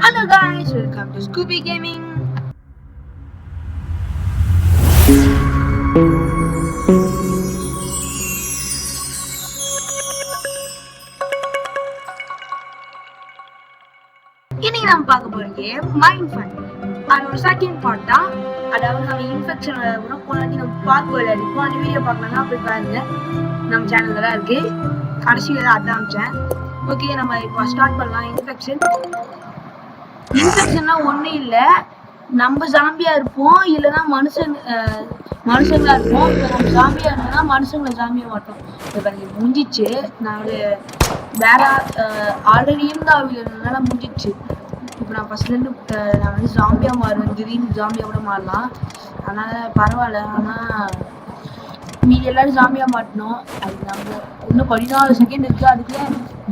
Hello guys, welcome to Scooby Gaming. இன்னைக்கு நம்ம பார்க்க போற கேம் மைண்ட் ஃபன். அதோட செகண்ட் பார்ட் தான். அதாவது நம்ம இன்ஃபெக்ஷன் வரும் போனாட்டி நம்ம பார்க் விளையாடிப்போம். அந்த வீடியோ பார்க்கலன்னா போய் பாருங்க, நம்ம சேனல்ல தான் இருக்கு. கடைசியில் அதான் அமைச்சேன். ஓகே, நம்ம இப்போ ஸ்டார்ட் பண்ணலாம். இன்ஃபெக்ஷன்னா ஒன்றும் இல்லை, நம்ம ஜாம்பியா இருப்போம், இல்லைன்னா மனுஷங்களா இருப்போம். இப்போ நம்ம ஜாம்பியா இருந்தோம்னா மனுஷங்களை ஜாம்பியா மாட்டோம். இப்போ எனக்கு முடிஞ்சிச்சு. நான் வேற ஆல்ரெடி இருந்த ஆவிலனால முடிஞ்சிச்சு. இப்போ நான் ஃபர்ஸ்ட்லேருந்து நான் வந்து ஜாம்பியா மாறுவேன், திடீர்னு ஜாம்பியா கூட மாறலாம். அதனால் பரவாயில்ல. ஆனால் மீதி எல்லாரும் ஜாம்பியா மாட்டணும். அது நம்ம இன்னும் 14 செகண்ட் இருக்குது. அதுக்குள்ளே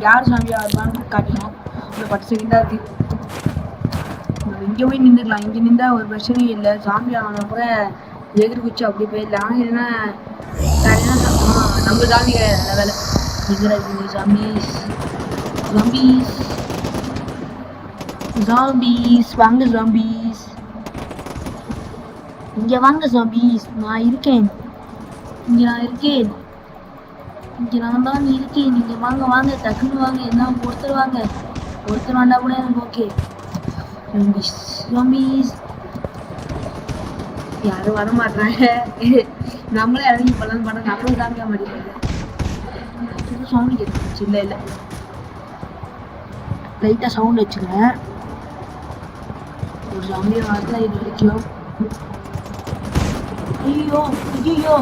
யார் ஜாம்பியா வருவான்னு காட்டணும். இன்னும் 10 செகண்டாக இருக்குது. இங்கே போய் நின்றுக்கலாம். இங்கே நின்றா ஒரு பிரச்சனையும் இல்லை. ஜாம்பி ஆன கூட எதிர் குச்சி அப்படி போயிடலாம். இல்லைன்னா நம்ம ஜாம்பி நல்ல வேலை நிற்கிறாங்க. ஜாம்பீஸ் வாங்க. ஜாம்பீஸ் இங்கே வாங்க. ஜாம்பீஸ் நான் இருக்கேன். இங்கே நான் இருக்கேன். இங்கே நான் தான் இருக்கேன். நீங்கள் வாங்க வாங்க, டக்குன்னு வாங்க. என்ன ஒருத்தர் வாங்க, ஒருத்தர் வேண்டா கூட எனக்கு ஓகே. ஜாம்பீஸ் யாரும் வர மாட்டாங்க. நம்மளே இறங்கி பண்ணலாம் பண்ண நம்மளும் தாங்க மாட்டேங்குது. சவுண்டு கேட்டுச்சு. இல்லை இல்லை, லைட்டாக சவுண்ட் வச்சுங்க. ஒரு ஜாம்பியை வரல இது வரைக்கும். ஐயோ ஐயோ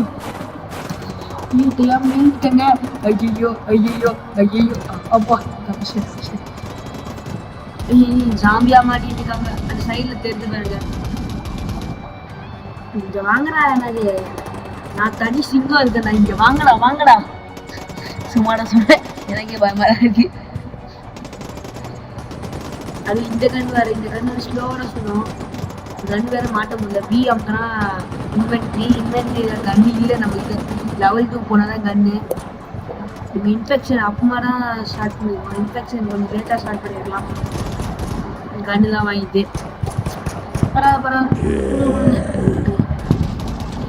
ஐயோ, தெரியாம நின்றுட்டேங்க. ஐயோ ஐயோ ஐயோ, அப்பா சரி. ஜாம்பியா மாட்டிட்டு இருக்காங்க. அந்த சைடில் தெரிஞ்சு பாருங்க. இங்க வாங்கடா. என்னது, நான் தனி சிங்கம் இருக்கேன். நான் இங்க வாங்கடா. சும்மாடா சொன்னேன், எனக்கே பயமா இருக்கு. அது இந்த கண் வேற, இந்த கண் ஸ்லோவாக சொல்லணும். கன் வேற மாட்ட முடியல. பி அப்படின்னா இன்வென்ட்ரி கன்னு இல்லை நம்மளுக்கு. லெவல் 2 போனால் தான் கன்னு. இப்போ இன்ஃபெக்ஷன் அப்புறமா தான் ஸ்டார்ட் பண்ணிருக்கோம். இன்ஃபெக்ஷன் கொஞ்சம் லேட்டாக ஸ்டார்ட் பண்ணிடலாம். கன்னு தான் வாங்கிட்டு பரவாயில்ல.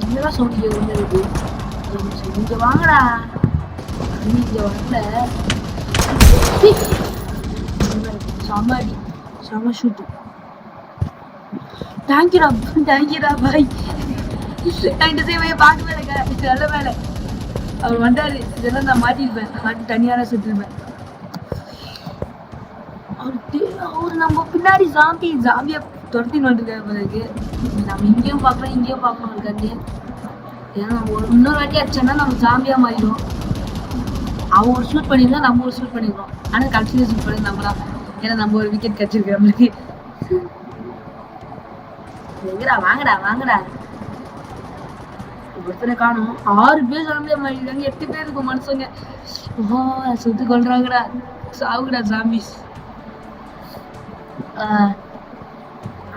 என்னதான் சவுண்ட் இருக்கு. இங்க வாங்கடா. இங்க வரல. சமாடி செம ஷூட்டு. தேங்க்யூடா பாய். இந்த சேவையை பார்க்க வேலைங்க. நல்ல வேலை அவர் வந்தாரு. இதெல்லாம் நான் மாட்டி தனியார செத்துருப்பேன். அவரு நம்ம பின்னாடி ஜாம்பியா துரத்தின்னு வந்துருக்காரு. நம்ம இங்கேயும் பார்க்கலாம் இருக்காரு. ஏன்னா நம்ம இன்னொரு வாட்டி அடிச்சோன்னா நம்ம ஜாம்பியா மாறிடும். அவன் ஒரு ஷூட் பண்ணியிருந்தா நம்ம ஒரு ஷூட் பண்ணிடுவோம். ஆனால் கடைசியில் ஷூட் பண்ணி நம்ம தான். ஏன்னா நம்ம ஒரு விக்கெட் கச்சிருக்கோம். நம்மளுக்கு எங்கடா வாங்கடா. ஒருத்தனை காணும். 6 பேர் ஜாம்பியா மாறிடுறாங்க. 8 பேர் இருக்கும் மனுஷங்க. சுத்து கொள்றாங்கடா. சாவுடா ஜாம்பிஸ்.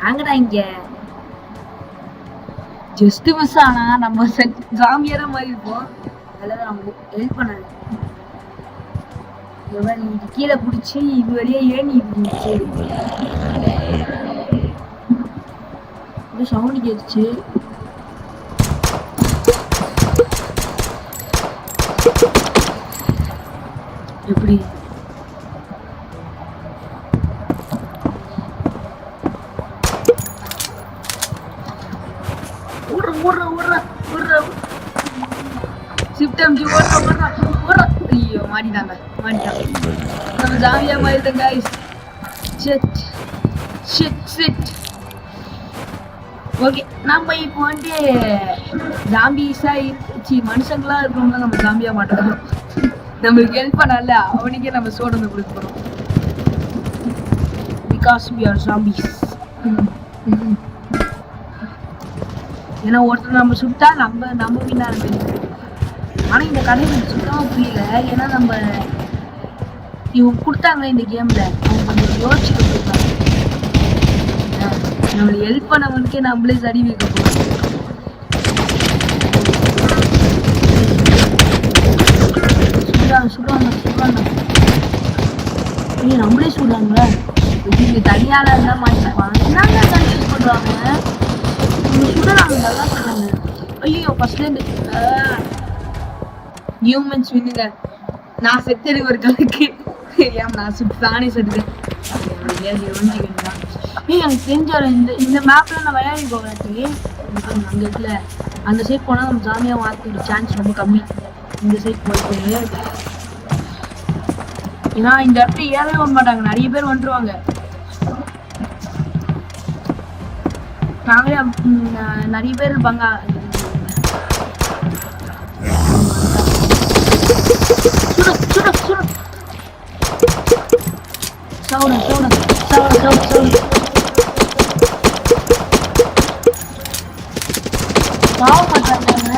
வாங்கடா இங்க. ஜஸ்ட் மிஸ் ஆனா நம்ம ஜாம்பியாரா மாதிரி இருப்போம். அதெல்லாம் அவங்க ஹெல்ப் பண்ணாங்க. நீங்க கீழே பிடிச்சி இது வழியா ஏணி இருந்துச்சு. சவுண்ட் கேட்டுச்சு. எப்படி ஐயோ மாட்டிட்டாங்க. நம்ம ஜாலியா மாறிட்டோம் guys. shit. ஓகே, நம்ம இப்போ வந்து ஜாம்பிஸா இருந்துச்சு மனுஷங்களா இருக்கவங்க நம்ம ஜாம்பியா மாட்டோம். நம்மளுக்கு ஹெல்ப் பண்ணல, அவனுக்கே நம்ம சோட வந்து கொடுக்க போறோம். Because we are zombies. ஏன்னா ஒருத்தர் நம்ம சுட்டா நம்ம வீணா இருக்கு. ஆனால் இந்த கதையை சுத்தமாக புரியல. ஏன்னா நம்ம இவங்க கொடுத்தாங்களே இந்த கேமில், அவங்க கொஞ்சம் யோசிச்சு கொடுத்துருக்காங்க. நம்மளை ஹெல்ப் பண்ணவனுக்கே நம்மளே சரி வைக்க போகிறோம். சுடுவாங்க. நம்மளே சுடுறாங்களா? இங்க தனியால இருந்தா மாட்டிப்பாங்க. என்னங்க கன் யூஸ் பண்றாங்க? இவங்க சுடுறாங்க, நல்லா சுடுறாங்க. ஐயோ ஃபர்ஸ்ட்ல இருந்து ஹியூமன்ஸ் வின்னுங்க. நான் செத்தது ஒரு கணக்கு. ஏன் நான் நானே செத்துட்டேன். எனக்கு தெரிஞ்சால இந்த மேப்ல நான் விளையாடி போகிறேன். அந்த இடத்துல அந்த சைட் போனா நம்ம ஜாலியா மாத்திக்கிற சான்ஸ் ரொம்ப கம்மி. இந்த சைட் போயிட்டு ஏன்னா இந்த இடத்துல ஏறவே வர மாட்டாங்க, நிறைய பேர் வந்துருவாங்க. நாங்களே நிறைய பேர் இருப்பாங்க. பாவ மாட்டாங்க.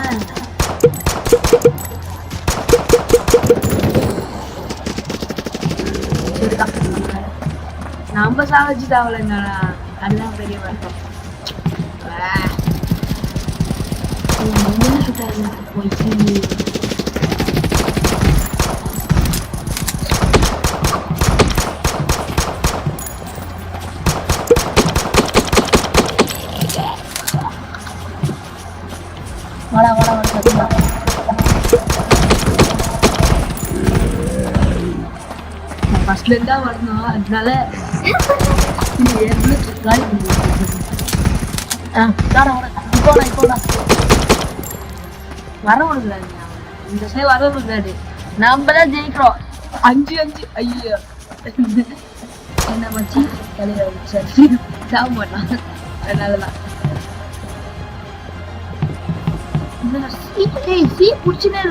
நம்ம சாவச்சு தாவலைங்க, அதுதான் பெரிய வருத்தம். போய் வாடா வாடா வாடா. ஃபர்ஸ்ட்ல இருந்தா வரணும், அதனால வர விடுறாரு. இந்த சைடு வர விடுறாரு. நம்ம தான் ஜெயிக்கிறோம் 5-5. ஐயோ என்ன மச்சி தலையில வச்சாரு சாக மாட்டான். அதனாலதான் சீ புடிச்சுனே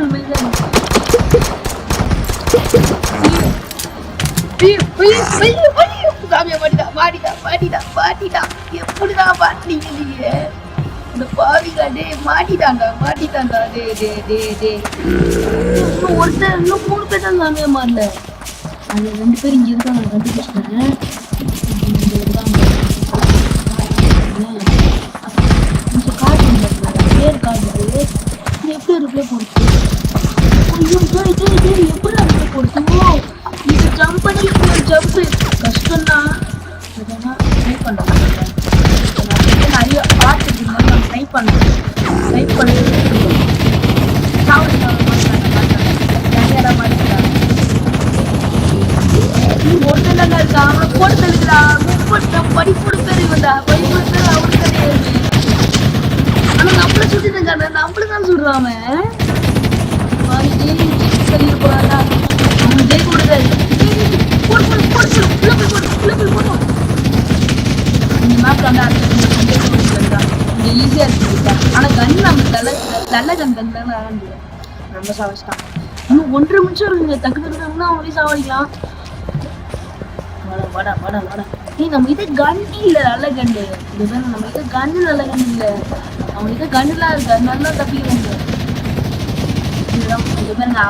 எப்படிதான் மாட்டீங்க நீங்க? இந்த பாவிங்க டே மாட்டிட்டாங்க. ஒருத்தர் இன்னும் 3 பேர் தான் சாமியா மாறல. அது 2 பேர் இங்க இருக்காங்க, கண்டுபிடிச்சிட்டேன். பேர் காட்டுது எப்படி ரிப்ளை போடுச்சு? எப்படி ரிப்ளை போடுச்சுமோ? இது ஜம்ப் பண்ணி ஜம்ப்பு கஷ்டம்தான். ட்ரை பண்ணுறேன். நிறைய பார்த்துட்டு நான் ட்ரை பண்ணுறேன். ட்ரை பண்ணி ஒருத்தர் இருக்கா, அவனை போட்டு தருகிறா. 30 படிப்போடு பேர் இவன்டா. படிப்போடு பேர் அவனுக்கு கிடையாது. ஆனா நம்மள சுத்திட்டாங்க, நம்மளுதான் சொல்றாம ஈஸியா இருக்கு. ஆனா கன் நம்ம நல்ல கன் தானே நம்ம சாவச்சிட்டான். இன்னும் 1.5 நிமிஷம் இருக்குங்க. டக்கு டக்குனா அவங்களே சாவடிக்கலாம். வாடா வாடா வாடா. நம்ம கிட்ட கன் இல்ல, நல்ல கண்டு. நம்ம கிட்ட கன்னு நல்ல கன் இல்ல. அவங்ககிட்ட கன்னுலாம் இருக்கு, அதனால தப்பிக்கிறாங்க.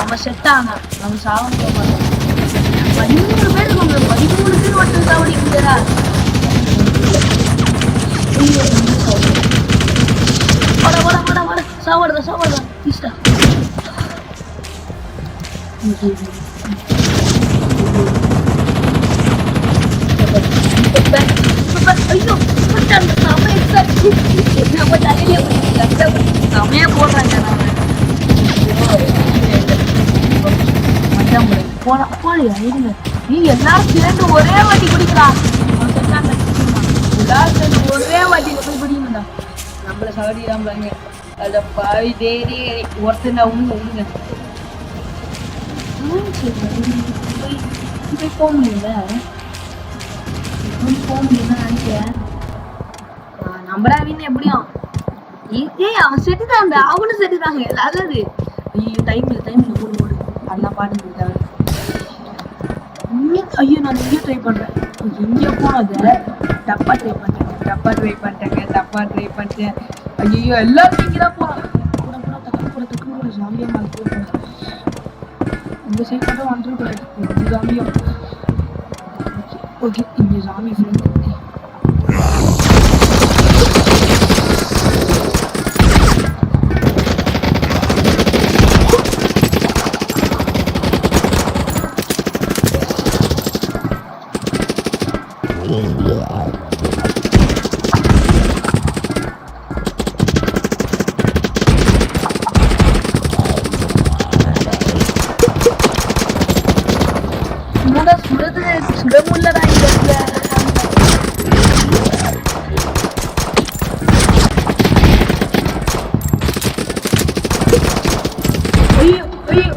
அவன் செட் ஆனா நம்ம சாவ மாட்டோம். 13 பேர் இருக்காங்க. 13 பேர் மட்டும் சாவடிக்கிறா. வாடா வாடா வாடா வாடா. சாவடுதா ஈஸ்டா. ஐயோ நம்ம தலையிலே செமையா போடுறாங்க. போலியா இருங்க. நீ எல்லாரும் சேர்ந்து ஒரே வாட்டி குடிக்கலாம். எல்லாரும் சேர்ந்து ஒரே வாட்டி போய் குடிக்கணும்டா. நம்மள சவடிதான் பாருங்க. அத பாவி தேடி ஒருத்தர் அவங்க இருங்க. போக முடியல. போக முடியும்னு நினைக்கிறேன். நம்பராவின்னு எப்படியும் அவன் செட்டுதாங்க, அவனும் செட்டுதாங்க. நல்லது. ஐயோ டைம் போடு அதெல்லாம் பாட்டு போட்டாங்க. ஐயோ நான் எங்கேயோ ட்ரை பண்றேன். எங்கேயோ போனத தப்பா ட்ரை பண்ணிட்டேன். ஐயோ எல்லாரும் இங்கதான் போறான். கூட ஜாலியா போறேன். இந்த சைட் மட்டும் வந்துடக்கூடாது. ஜாலியா ஓகே. இங்க ஜாமி ஃப்ரெண்ட் சுடமுள்ளடா இங்க இருக்க. ஐயோ ஐயோ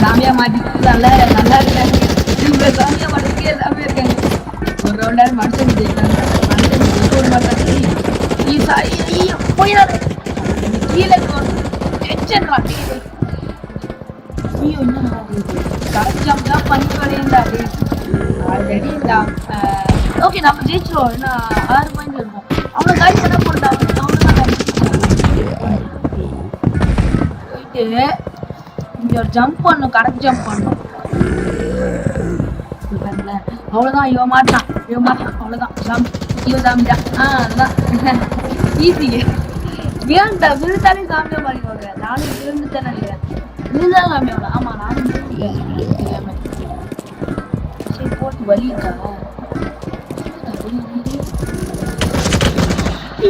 சாமியா மாட்டிட்டு நல்லா இருக்காங்க. இவங்க சாமியா மாட்டிட்டு எல்லாமே இருக்காங்க. ஒரு ரவுண்டாரு மனுஷன் ஜெயிக்கிறாங்க. மனுஷன் ஒரு மாதிரி போயிடாது கீழே டென்ஷன் மாட்டேங்குது. ஐயோ என்ன கரெக்ட் தான் பண்ணி விளையாண்டாரு ஆல்ரெடி. இந்த ஓகே நம்ம ஜெயிச்சிருவோம். ஏன்னா 6 பாயிண்ட் இருக்கும். அவனை காலி பண்ண போட்டாங்க. போயிட்டு இங்க ஒரு ஜம்ப் பண்ணும். கரெக்ட் ஜம்ப் பண்ணும். அவ்வளவுதான். இவன் மாட்டான் அவ்வளவுதான். ஜம்ப் இவன் சாமிதான். அதுதான் ஈஸி. விழுந்தா விழுந்தாலே சாமியா மாறிடுவாங்க. நானும் விழுந்துட்டேன்னு நினைக்கிறேன். விழுந்தா சாமியாவோட. ஆமா நானும் விழுந்துட்டேன். சரி போட்டு வலி இருக்காங்க.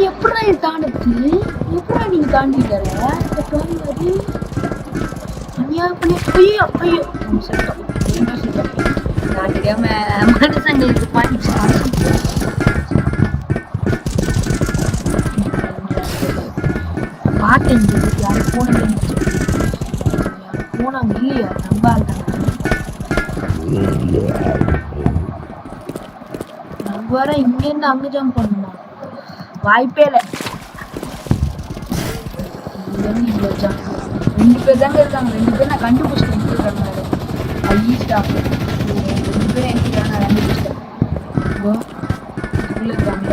எப்படா இது தாண்டது? எப்படா நீங்க தாண்டிட்டாரு? நான் தெரியாம மனுஷங்களுக்கு பாட்டேன். யாரும் போனாங்க இல்லையா? ரொம்ப நம்ம வர இங்க இருந்து அங்க ஜம்ப் பண்ணணுமா? வாய்ப்பே இல்லை. 2 பேர் தாங்க இருக்காங்க. 2 பேர் நான் கண்டுபிடிச்சிட்டேன். ஐ ஸ்டாப் 2 பேர் எனக்கு நான் கண்டுபிடிச்சிட்டேன். உள்ள இருக்காங்க.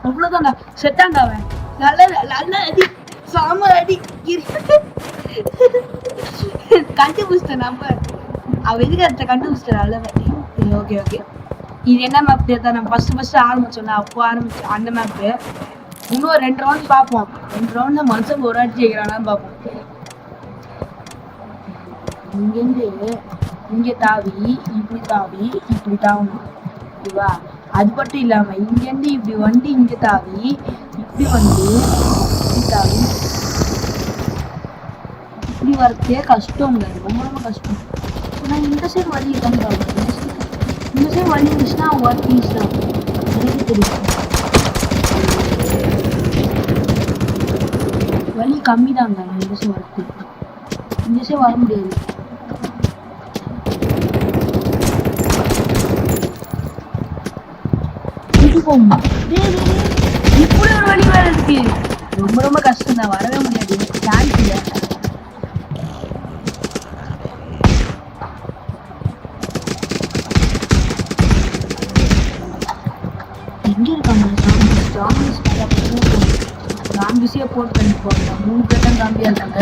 அவ்வளவுதான்டா. செட்டாண்டா அவன். நல்ல அடி. சாம அடி. கண்டுபிடிச்சிட்டேன். நம்ம அவ எதுக்கு கண்டுபிடிச்சிட்டேன். நல்லவன். ஓகே இது என்ன மேப் தான்? நம்ம ஃபர்ஸ்ட் ஆரம்பிச்சோம்ல, அப்போ ஆரம்பிச்சோம் அந்த மேப்பு. இன்னும் 2 ரவுண்ட் பார்ப்போம். 2 ரவுண்ட்ல மனுஷன் ஒரு வாட்டி ஜெயிக்கிறானான்னு பார்ப்போம். இங்கேருந்து இங்கே தாவி இப்படி தாவணும். ஓகேவா? அது மட்டும் இல்லாம இங்கேருந்து இப்படி வந்து இங்க தாவி இப்படி வந்து இப்படி தாவி இப்படி வரதே கஷ்டங்க. ரொம்ப கஷ்டம். ஆனால் இந்த சைடு வழி தான் பாருங்க. இந்த சைடு வழி இருந்துச்சுன்னா ஒர்க் ஈஸி தான். எனக்கு தெரியும். வழி கம்மி தாங்க இந்த சைடு வரது. இந்த சைடு வர முடியாது. இப்படி ஒரு வழி வேற இருக்கு. ரொம்ப கஷ்டம் தான். வரவே முடியாது. சான்ஸ் இல்லை. எங்க இருக்காங்க ஜாம்பிஸே போட்டு பண்ணிட்டு போறாங்க. 3 பேர் தான் ஜாம்பியா இருக்காங்க.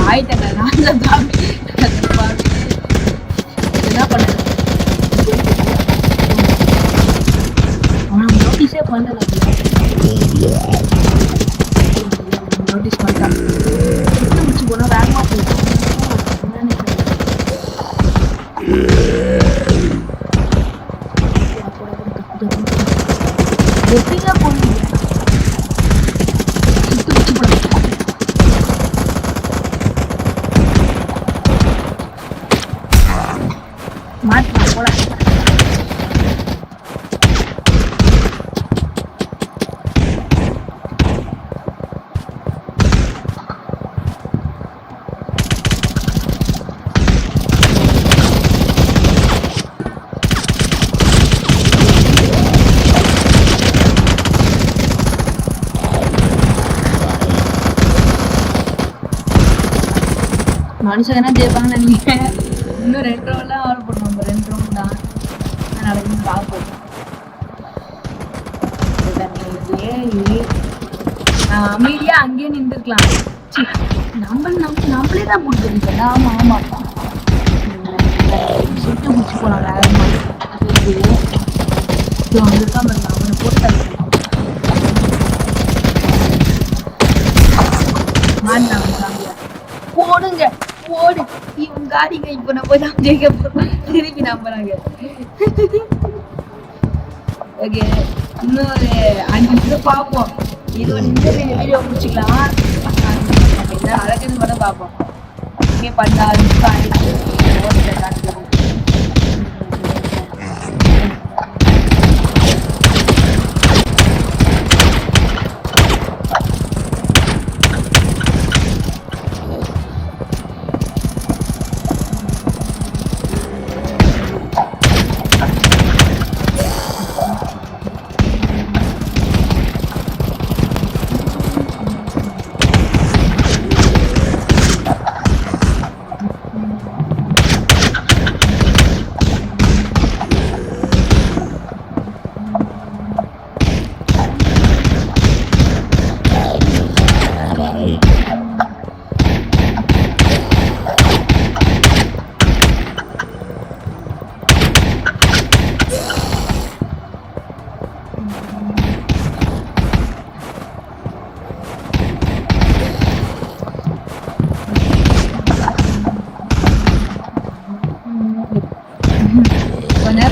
ஆயிட்டேன் நான் தான் ஜாம்பி. என்ன பண்ண அவனுக்கு நோட்டீஸே பண்ணல. நோட்டீஸ் பண்ணிட்டான். முடிச்சு போனா வேகமா போயிடும். எப்படிங்க போனீங்க? மாட்டா போல. மனுஷங்க என்ன ஜெயிப்பாங்கன்னு நினைக்கிறேன். இன்னும் 2 ரவுண்ட் தான் ஆல் பண்ணுவோம். 2 ரவுண்ட் தான் நடக்குதுன்னு பார்ப்போம். அமைதியா அங்கேயே நின்றுக்கலாம். நம்மளே தான் பிடிச்சிருக்கல. ஆமா ஆமா சுட்டு பிடிச்சி போலாம். வேகமா இருக்காம இருக்கலாம். அவனை போட்டு போடுங்க போடு. இவன் காடிங்க இப்ப நம்ம தான் ஜெயிக்க போறோம். திருப்பி நம்புறாங்க. ஓகே இன்னொரு 5 நிமிஷம் பார்ப்போம். இதோட இந்த வீடியோ முடிச்சுக்கலாம். அழகுன்னு மட்டும் பார்ப்போம். இங்கே 16 நிமிஷம் ஆயிடுச்சு.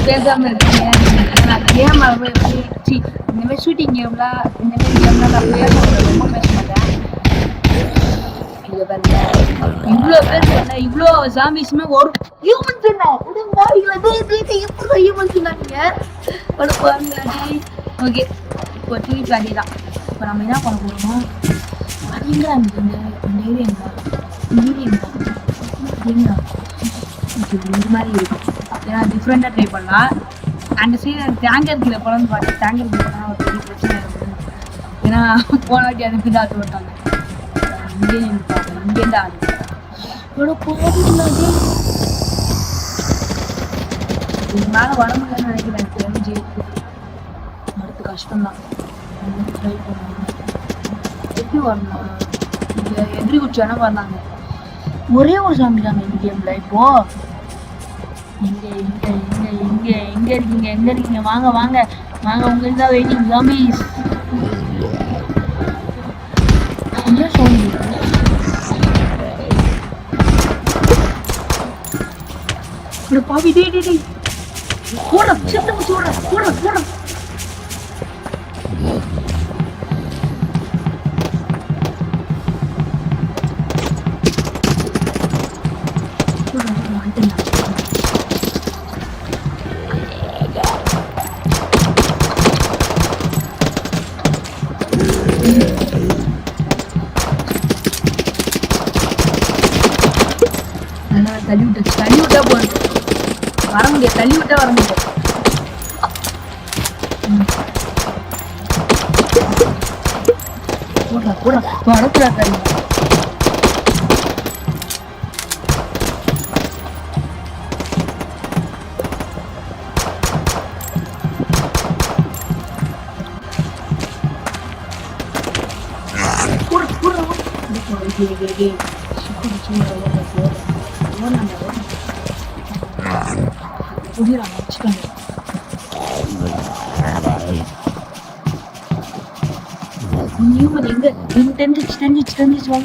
பேசாம இருக்கீங்க. நான் கேம் இந்த மாதிரி ஷூட்டிங் கேம்லாம் இந்த மாதிரி கேம்லாம் நான் ரொம்ப பேச மாட்டேன். இவ்வளோ பேர் சொன்னேன். இவ்வளோ ஜாம்பிஸுமே ஒரு ஹியூமன் சொன்னேன். எப்படி ஹியூமன் சொன்னாங்க. ஓகே இப்போ டிவி பிளாடி தான். இப்போ நம்ம என்ன பண்ண போகிறோம். அதிகங்களா இந்த ஏரியாங்களா இந்த மாதிரி இருக்கும். ஏன்னா டிஃப்ரெண்டாக ட்ரை பண்ணலாம். அந்த சைடு டேங்கர் கீழே போகலான்னு பார்த்தேன். டேங்கர் கீழே போனால் ஒரு பெரிய பிரச்சனை இருக்குது. ஏன்னா போன வாட்டி அது பிள்ளை ஆட்டு விட்டாங்க. இங்கே பார்ப்பேன். இங்கேருந்து ஆடு இவ்வளோ போகுது. இது மேலே வர முடியலன்னு நினைக்கிறேன். தெரிஞ்சு அடுத்து கஷ்டம்தான். ட்ரை பண்ணுவாங்க. எப்படி வரணும். இங்கே எதிரி குச்சி வேணா வந்தாங்க. ஒரே ஒரு சாமி தாங்க இந்த கேமில். இப்போது எங்க இருக்கீங்க வாங்க வாங்க வாங்க. உங்களுக்கு தான் வெயிட்டிங் ஜாம்பிஸ். என்ன சவுண்ட் பாவி. டேய் போட செத்து போட. தள்ளி விட்டா போகுது. வர முடியாது. தள்ளி விட்டா வர முடியாது. போடுறா வரக்கூடா தள்ளி.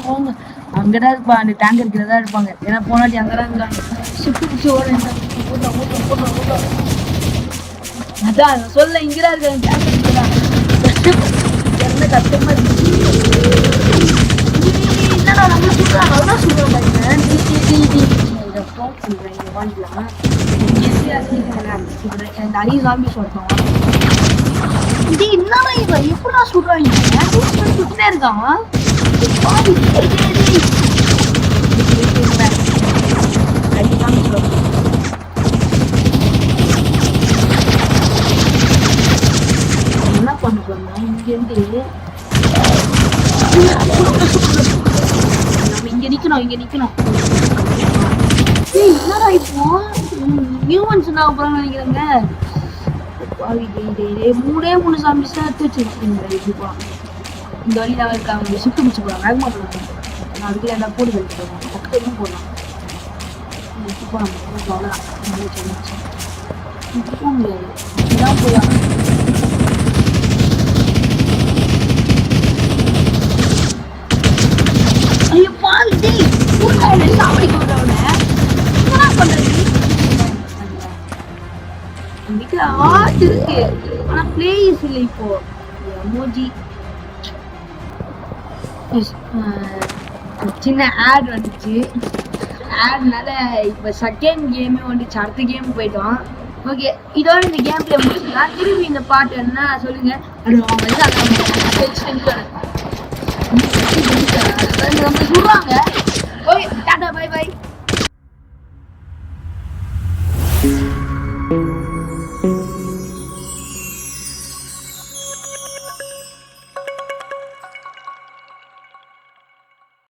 வாங்க அங்கதான் இருப்பா. அந்த டேங்கர் இருக்கிறதா இருப்பாங்க. ஏன்னா போனாட்டி அங்கதான் இருக்காங்க. அதான் சொல்ல இங்கதான் இருக்காங்க. கஷ்டமா இருக்கு. என்னடா நம்ம சொல்றாங்க. அதான் சொல்றாங்க. நிறைய சாமி சொல்றோம். இது என்னடா இவன் எப்படா சொல்றாங்க. சுத்தே இருக்கான். என்ன பண்ண போறோம்னா இங்க இருந்து நம்ம இங்க நிக்கணும். ஏய் என்னடா இப்போ நியூமன்ஸ் நான் அப்புறம் நினைக்கிறேங்க. பாவி டேய் 3 zombies தான் எடுத்து வச்சிருக்கீங்க. இதுப்பா இந்த வழியில இருக்காங்க. ஷிஃப்ட் பிடிச்சி போறாங்க. வேகமா போறாங்க. நான் அதுக்குள்ள என்ன போட்டு வைக்கிறேன். பக்கத்துல போடலாம். இப்போ நம்ம போகலாம். இப்போ முடியாது. இதான் போலாம். ஐயோ பாவி டேய் கூடாது சாவடி கொண்டவனே. என்ன பண்றது? வீட்டுல ஆட் இருக்கு. ஆனா பிளேஸ் இல்லை இப்போ. எமோஜி சின்ன ஆட் வந்துச்சு. ஆட்னால இப்போ செகண்ட் கேமே வந்துச்சு. அடுத்த கேம் போயிட்டோம். ஓகே இதோட இந்த கேம் பிளே முடிச்சுக்கலாம். திரும்பி இந்த பாட்டு என்ன சொல்லுங்க. நம்ம சொல்றாங்க